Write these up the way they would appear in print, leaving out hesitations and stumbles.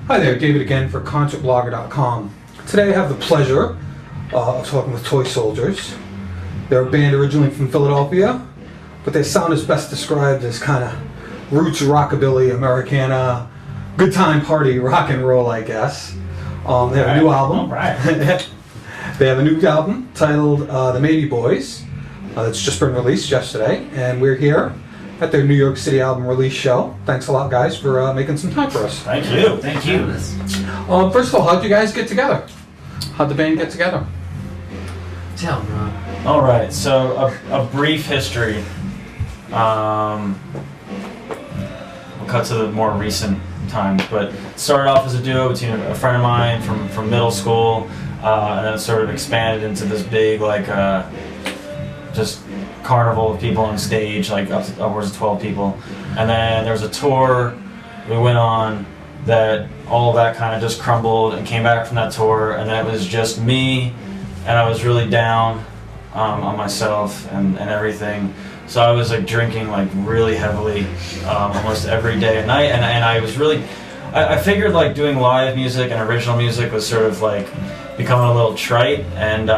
Hi there, David again for concertblogger.com. Today I have the pleasure of talking with Toy Soldiers. They're a band originally from Philadelphia, but their sound is best described as kind of roots rockabilly, Americana, good time party rock and roll, I guess. They have a new album. They have a new album titled The Maybe Boys. That's just been released yesterday, and we're here at their New York City album release show. Thanks a lot, guys, for making some time for us. Thank you. Thank you. First of all, how'd you guys get together? How'd the band get together? Tell me, Rob. All right, so a brief history. We'll cut to the more recent times, but it started off as a duo between a friend of mine from middle school, and then it sort of expanded into this big, like, just carnival of people on stage, like upwards of 12 people. And then there was a tour we went on that all of that kind of just crumbled and came back from that tour, and then it was just me, and I was really down on myself and everything. So I was like drinking like really heavily almost every day and night, and I was really, I figured like doing live music and original music was sort of like becoming a little trite, and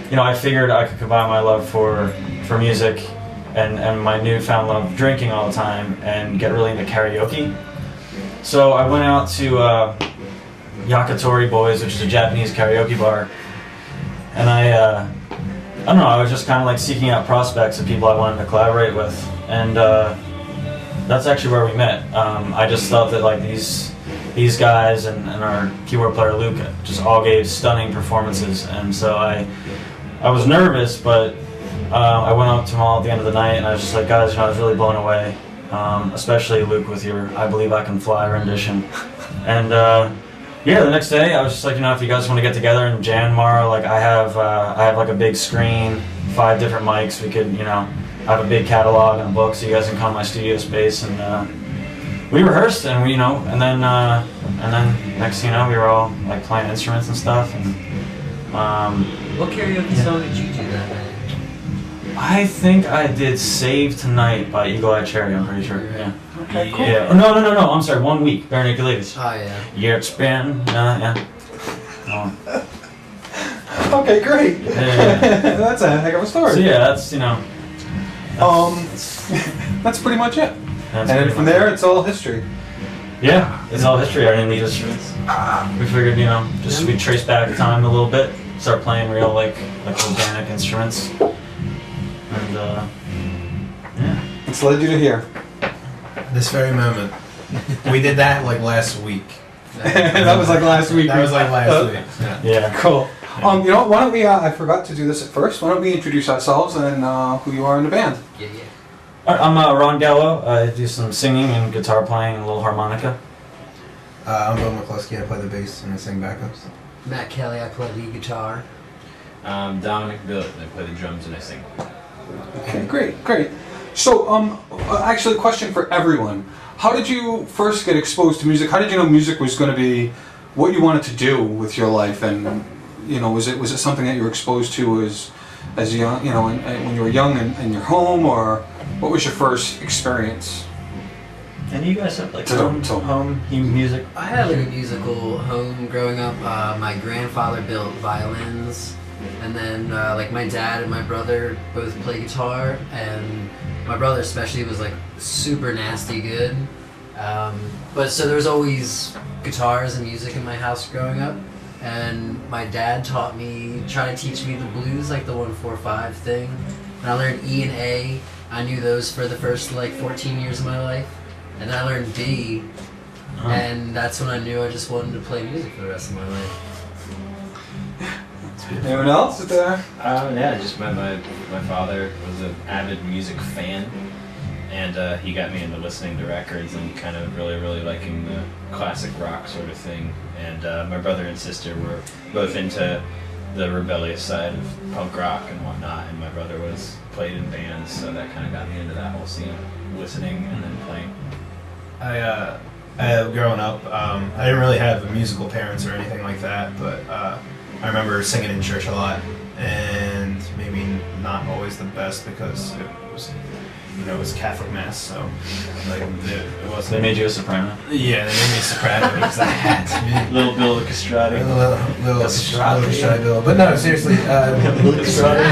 you know, I figured I could combine my love for music and my newfound love of drinking all the time and get really into karaoke. So I went out to Yakitori Boys, which is a Japanese karaoke bar, and I don't know, I was just kind of like seeking out prospects of people I wanted to collaborate with, and that's actually where we met. I just thought that like these guys and our keyboard player Luke just all gave stunning performances, and so I was nervous, but I went up to them all at the end of the night, and I was just like, guys, you know, I was really blown away, especially Luke with your "I Believe I Can Fly" rendition. And yeah, the next day I was just like, you know, if you guys want to get together and jam tomorrow, like I have like a big screen, 5 different mics. We could, you know, I have a big catalog and a book, so you guys can come to my studio space. And we rehearsed, and we, you know, and then next thing you know, we were all like playing instruments and stuff. And What karaoke song did you do that night? I think I did "Save Tonight" by Eagle Eye Cherry. I'm pretty sure. Yeah. Okay, cool. Yeah. Oh, no. I'm sorry. 1 week. Bare Naked Ladies. Oh yeah. Yeah, it's been. Yeah. Okay, great. Yeah. That's a heck of a story. So yeah, that's, you know. That's pretty much it. That's And from there, it's all history. Yeah, it's all history. I didn't need instruments. We figured, you know, just we trace back time a little bit, start playing real like organic instruments, and yeah. It's led you to here. This very moment. We did that like last week. That was like last week. That was like last week. Yeah. Yeah. Cool. You know, why don't we, I forgot to do this at first, why don't we introduce ourselves and who you are in the band? Yeah. I'm Ron Gallo. I do some singing and guitar playing and a little harmonica. I'm Bill McCluskey. I play the bass and I sing backups. Matt Kelly, I play lead guitar. Dominic Billet, I play the drums and I sing. Okay, great. So, actually, a question for everyone. How did you first get exposed to music? How did you know music was going to be what you wanted to do with your life? And, you know, was it something that you were exposed to as young, you know, when you were young in your home, or what was your first experience? And you guys have like home music? I had like a musical home growing up. My grandfather built violins, and then like my dad and my brother both play guitar, and my brother especially was like super nasty good. But so there was always guitars and music in my house growing up, and my dad tried to teach me the blues, like the 1-4-5 thing, and I learned E and A. I knew those for the first like 14 years of my life, and then I learned B, and that's when I knew I just wanted to play music for the rest of my life. Anyone else there? Yeah, just my father was an avid music fan, and he got me into listening to records and kind of really liking the classic rock sort of thing. And my brother and sister were both into the rebellious side of punk rock and whatnot, and my brother played in bands, so that kind of got me into that whole scene, listening and then playing. Growing up, I didn't really have musical parents or anything like that, but I remember singing in church a lot, and maybe not always the best because it was, it was Catholic mass, so like it wasn't. They made you a soprano. Yeah, they made me a soprano because I had to be. Little Bill Castrati. Little Castrati Bill. But no, seriously. Billy Castrati.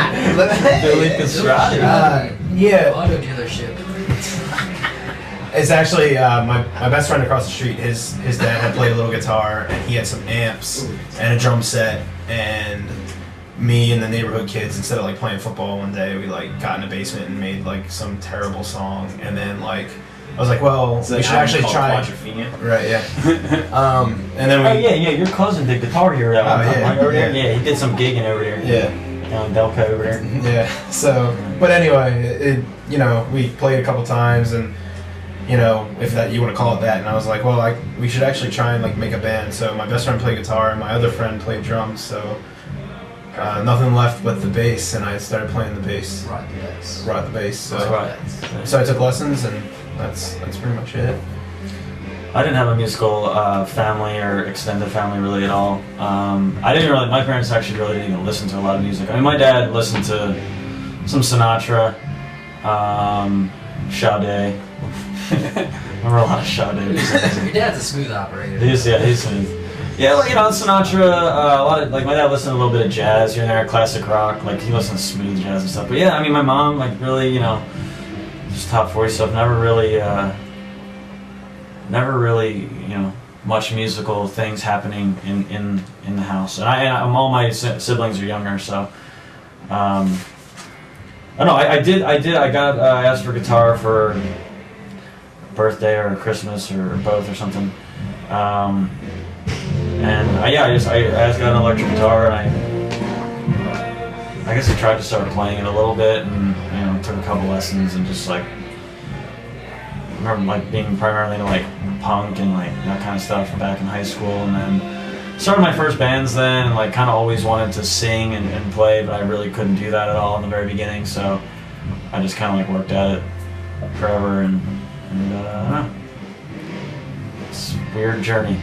Billy Castrati. Yeah. Auto dealership. It's actually my best friend across the street. His dad had played a little guitar, and he had some amps and a drum set. And me and the neighborhood kids, instead of like playing football one day, we like got in the basement and made like some terrible song. And then like I was like, well, we should actually try. Right, yeah. And then we. Yeah. Your cousin did guitar here that one time, right over there. Yeah, he did some gigging over there. Yeah. Down Delco over there. Yeah. So, but anyway, we played a couple times and. If that you want to call it that, and I was like, well, we should actually try and like make a band. So my best friend played guitar, and my other friend played drums. So nothing left but the bass, and I started playing the bass. Rock the bass. Rock the bass. So, So I took lessons, and that's pretty much it. I didn't have a musical family or extended family really at all. I didn't really. My parents actually really didn't even listen to a lot of music. I mean, my dad listened to some Sinatra, Sade. Remember a lot of Sade. Your dad's a smooth operator. He's smooth. Yeah, Sinatra. A lot of my dad listened to a little bit of jazz here and there, classic rock. Like he listened to smooth jazz and stuff. But yeah, I mean, my mom really, just top 40 stuff. Never really, much musical things happening in the house. And all my siblings are younger, so. I don't know. I asked for guitar for birthday or Christmas or both or something. I got an electric guitar, and I guess I tried to start playing it a little bit, and took a couple lessons, and just like I remember like being primarily into like punk and like that kind of stuff back in high school, and then started my first bands then, and like kind of always wanted to sing and play, but I really couldn't do that at all in the very beginning, so I just kind of like worked at it forever, and I don't know. It's a weird journey,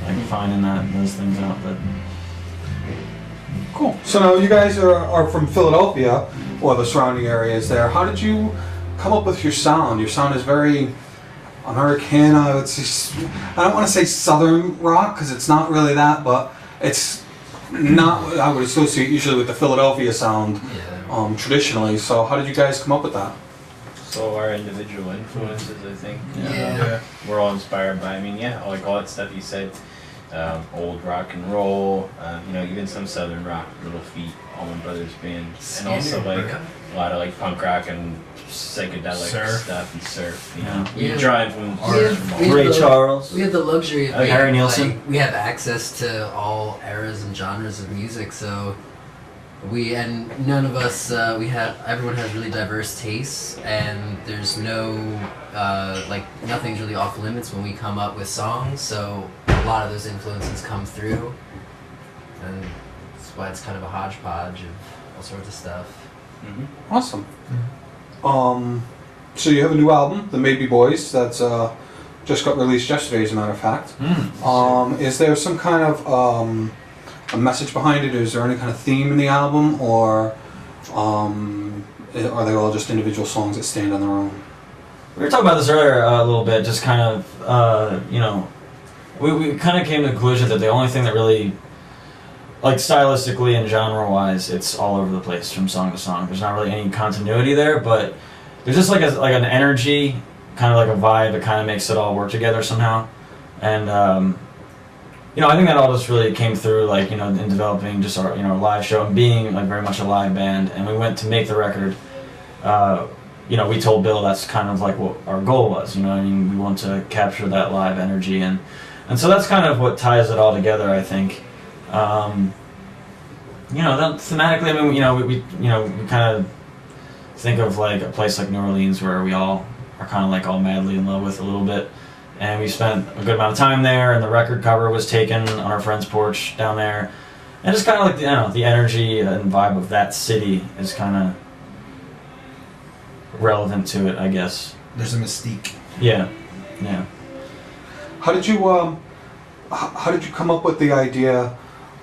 like finding those things out, but. Cool. So now you guys are from Philadelphia, or the surrounding areas there. How did you come up with your sound? Your sound is very Americana. I don't want to say Southern rock, because it's not really that, but it's not what I would associate usually with the Philadelphia sound traditionally. So how did you guys come up with that? So our individual influences, I think. Yeah. We're all inspired by, like all that stuff you said. Old rock and roll, even some southern rock, Little Feat, Allman Brothers Band, and also like a lot of like punk rock and psychedelic stuff and surf. We draw influence from Ray Charles. We have the luxury of Harry Nilsson. we have access to all eras and genres of music, so none of us everyone has really diverse tastes, and there's nothing's really off limits when we come up with songs, so a lot of those influences come through, and that's why it's kind of a hodgepodge of all sorts of stuff. Mm-hmm. Awesome. Mm-hmm. So you have a new album, The Maybe Boys, that's just got released yesterday, as a matter of fact. Is there some kind of a message behind it? Is there any kind of theme in the album, or are they all just individual songs that stand on their own? We were talking about this earlier a little bit, just kind of, we kind of came to the conclusion that the only thing that really, like stylistically and genre-wise, it's all over the place from song to song. There's not really any continuity there, but there's just like an energy, kind of like a vibe that kind of makes it all work together somehow. And, I think that all just really came through, like, in developing just our, live show and being like very much a live band. And we went to make the record. We told Bill that's kind of like what our goal was. We want to capture that live energy, and so that's kind of what ties it all together, I think. Thematically, we kind of think of like a place like New Orleans where we all are kind of like all madly in love with a little bit. And we spent a good amount of time there, and the record cover was taken on our friend's porch down there. And just kind of like, the energy and vibe of that city is kind of relevant to it, I guess. There's a mystique. Yeah. How did you come up with the idea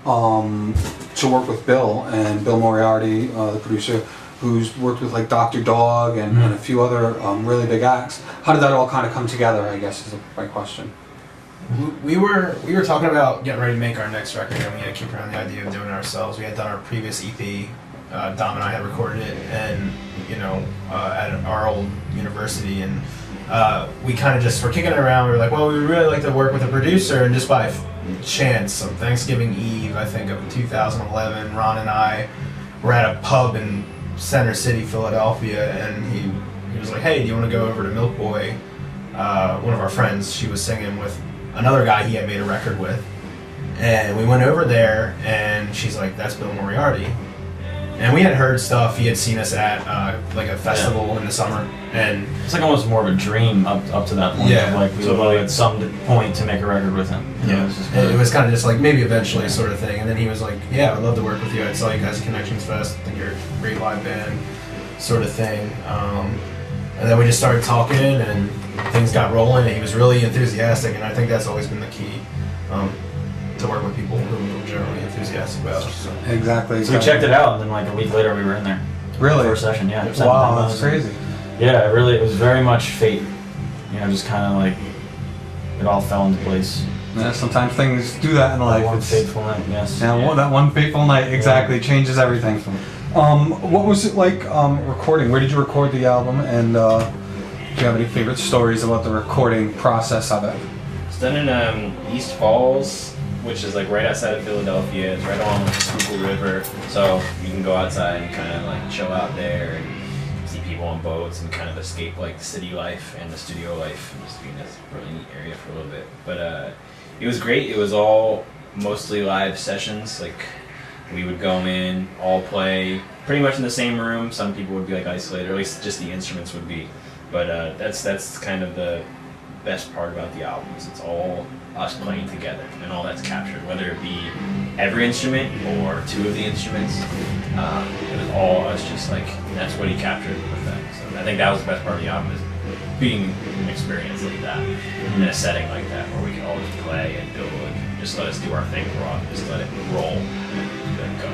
to work with Bill and Bill Moriarty, the producer, who's worked with like Dr. Dog and a few other really big acts. How did that all kind of come together, I guess, is my question. We were talking about getting ready to make our next record, and we had kicked around the idea of doing it ourselves. We had done our previous EP. Dom and I had recorded it, and at our old university, and we kind of just were kicking it around. We were like, well, we would really like to work with a producer, and just by chance, on Thanksgiving Eve, I think of 2011, Ron and I were at a pub in Center City, Philadelphia, and he was like, hey, do you want to go over to Milk Boy? One of our friends, she was singing with another guy he had made a record with, and we went over there, and she's like, that's Bill Moriarty. And we had heard stuff. He had seen us at like a festival in the summer, and it's like almost more of a dream up to that point. Yeah, Like we would like at some point to make a record with him. Yeah, it was kind of just like maybe eventually sort of thing. And then he was like, "Yeah, I'd love to work with you. I saw you guys at Connections Fest. I think you're a great live band, sort of thing." And then we just started talking, and things got rolling. And he was really enthusiastic, and I think that's always been the key. To work with people who are generally enthusiastic about. So. Exactly. So we checked it out, and then like a week later we were in there. Really? First session, yeah. Wow, that's crazy. Yeah, it was very much fate. Just kind of like it all fell into place. Yeah, sometimes things do that in life. One fateful night, yes. Yeah, that one fateful night exactly changes everything. What was it like recording? Where did you record the album? And do you have any favorite stories about the recording process of it? It's done in East Falls, which is like right outside of Philadelphia. It's right along the Schuylkill River, so you can go outside and kind of like chill out there and see people on boats and kind of escape like the city life and the studio life. Just being this really neat area for a little bit. But it was great. It was all mostly live sessions. Like we would go in, all play pretty much in the same room. Some people would be like isolated, or at least just the instruments would be. But that's kind of the best part about the album is it's all us playing together, and all that's captured, whether it be every instrument or two of the instruments. It was all us, just like that's what he captured with that. So I think that was the best part of the album, is being an experience like that in a setting like that where we can all just play and build and just let us do our thing raw, just let it roll and let it go.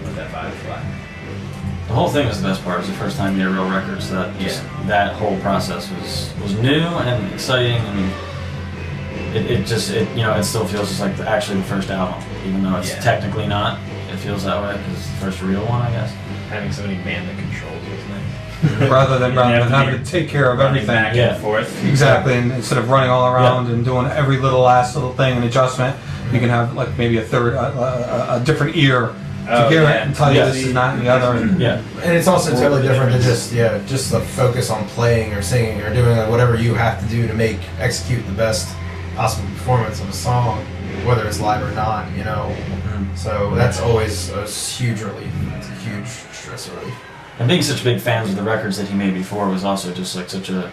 Let that vibe fly. The whole thing was the best part. It was the first time we made a real record, so that whole process was new and exciting, and it still feels just like actually the first album, even though it's technically not. It feels that way because it's the first real one, I guess. Having somebody man the controls was nice. rather than having to take care of everything. Back and forth. Exactly, and instead of running all around and doing every last little thing and adjustment, you can have like maybe a different ear to hear it and tell you this is not the other. And it's also totally different than just the focus on playing or singing or doing like whatever you have to do to execute the best possible performance of a song, whether it's live or not, So that's always a huge relief. It's a huge stress relief. And being such big fans of the records that he made before was also just like such a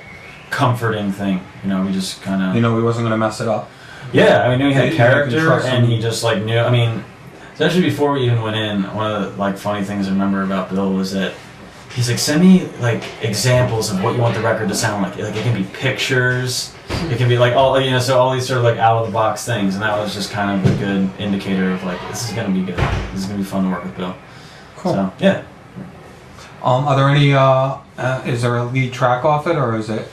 comforting thing. We just kind of... he wasn't going to mess it up. Yeah, I knew he had character, and he just like knew... especially before we even went in, one of the like funny things I remember about Bill was that he's like, send me like examples of what you want the record to sound like. Like it can be pictures, it can be like all so all these sort of like out of the box things, and that was just kind of a good indicator of like this is gonna be good. This is gonna be fun to work with Bill. Cool. So yeah. Are there any? Is there a lead track off it, or is it?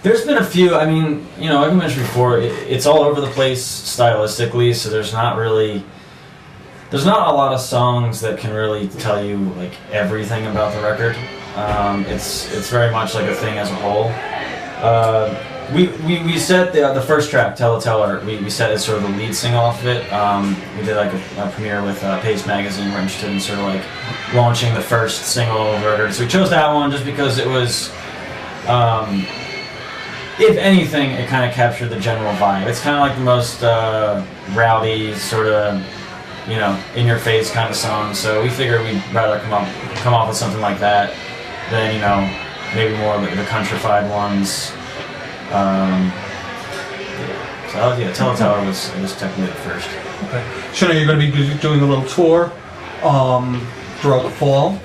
There's been a few. Like I mentioned before, it's all over the place stylistically, so there's not a lot of songs that can really tell you like everything about the record. It's very much like a thing as a whole. We set the first track, Tell a Teller, we set as sort of the lead single off of it. We did like a premiere with Pace Magazine. We're interested in sort of like launching the first single of the record. So we chose that one just because it was, if anything, it kind of captured the general vibe. It's kind of like the most rowdy, sort of, in your face kind of song. So we figured we'd rather come off with something like that than maybe more of the countrified ones. Tell a Teller was technically the first. Okay. So now you're going to be doing a little tour throughout the fall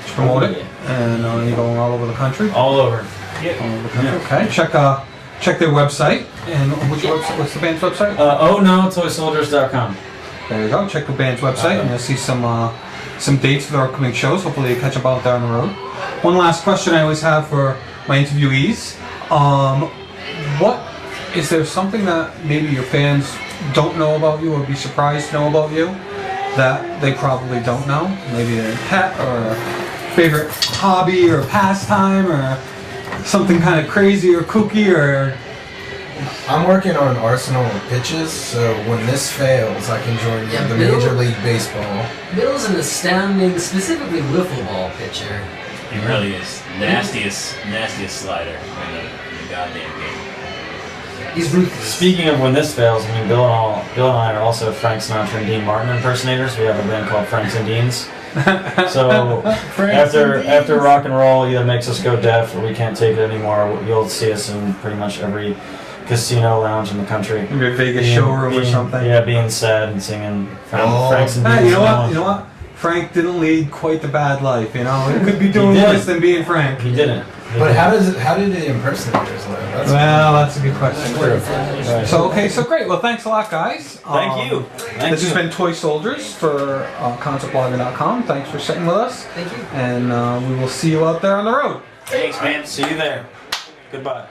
to promote it, and you're going all over the country. All over. All over the country. Okay. Check check their website. And what's the band's website? Oh no, toysoldiers.com. There you go. Check the band's website, and you'll see some dates for their upcoming shows. Hopefully, you catch them out there on the road. One last question I always have for my interviewees: what is there something that maybe your fans don't know about you, or be surprised to know about you, that they probably don't know? Maybe a pet, or a favorite hobby, or pastime, or something kind of crazy or kooky, or. I'm working on an arsenal of pitches, so when this fails, I can join the Major League Baseball. Bill's an astounding, specifically wiffle ball pitcher. He really is nastiest slider in the goddamn game. He's ruthless. Speaking of when this fails, I mean, Bill and I are also Frank Sinatra and Dean Martin impersonators. We have a band called Franks and Deans. So after rock and roll either makes us go deaf or we can't take it anymore, you'll see us in pretty much every casino lounge in the country. Maybe a Vegas showroom or something. Yeah, being sad and singing Franks and Deans. Hey, you know what? Frank didn't lead quite the bad life, you know? He could be doing worse than being Frank. He didn't. But how did the impersonators live? That's a good question. So great. Well, thanks a lot, guys. Thank you. This has been Toy Soldiers for concertblogger.com. Thanks for sitting with us. Thank you. And we will see you out there on the road. Thanks, man. See you there. Goodbye.